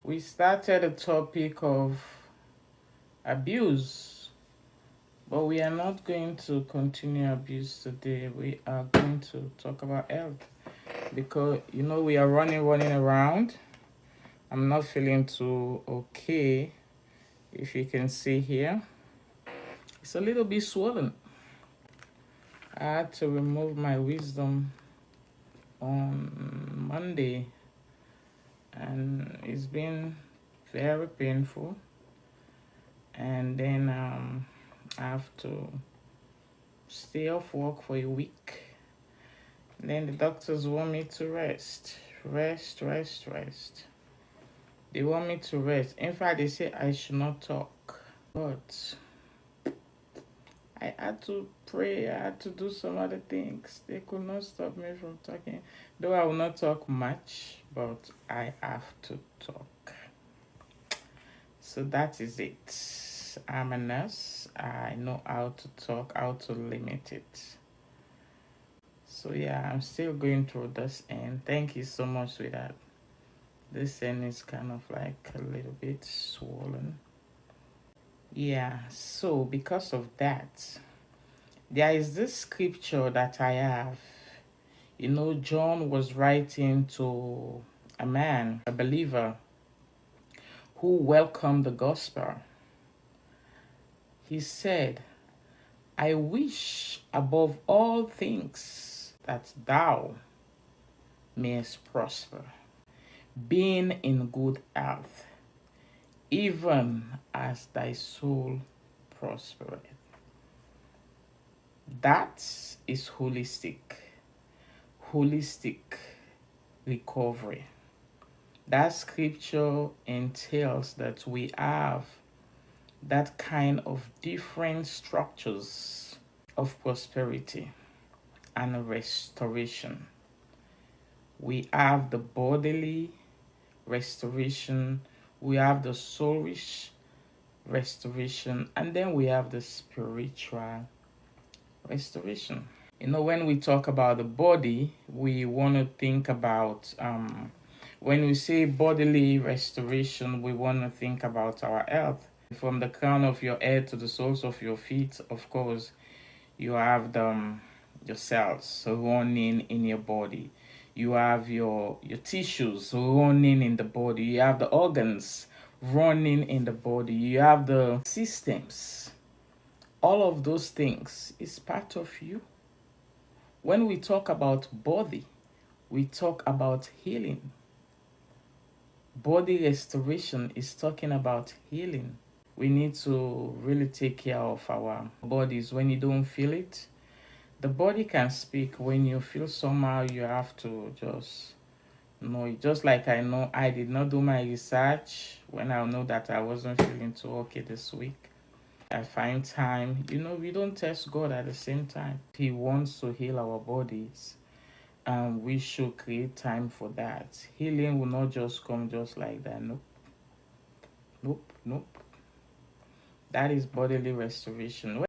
We started a topic of abuse, but we are not going to continue abuse today. We are going to talk about health because we are running around. I'm not feeling too okay. If you can see here, it's a little bit swollen. I had to remove my wisdom on Monday, and it's been very painful. And then I have to stay off work for a week. And then the doctors want me to rest. Rest. They want me to rest. In fact, they say I should not talk. But I had to pray. I had to do some other things. They could not stop me from talking. Though I will not talk much, but I have to talk. So that is it. I'm a nurse. I know how to talk, how to limit it. So yeah, I'm still going through this, and thank you so much with that. This end is kind of like a little bit swollen. Yeah, so because of that, there is this scripture that I have. John was writing to a man, a believer, who welcomed the gospel. He said, I wish above all things that thou mayest prosper, being in good health, even as thy soul prospereth. That is holistic recovery. That scripture entails that we have that kind of different structures of prosperity and restoration. We have the bodily restoration, we have the soulish restoration, and then we have the spiritual restoration. When we talk about the body, we want to think about, when we say bodily restoration, we want to think about our health. From the crown of your head to the soles of your feet, of course, you have your cells running in your body. You have your tissues running in the body. You have the organs running in the body. You have the systems. All of those things is part of you. When we talk about body, we talk about healing. Body restoration is talking about healing. We need to really take care of our bodies. When you don't feel it, the body can speak. When you feel somehow, you have to just know it. Just like I know I did not do my research when I know that I wasn't feeling too okay this week. I find time. We don't test God at the same time. He wants to heal our bodies, and we should create time for that. Healing will not just come just like that. Nope. That is bodily restoration.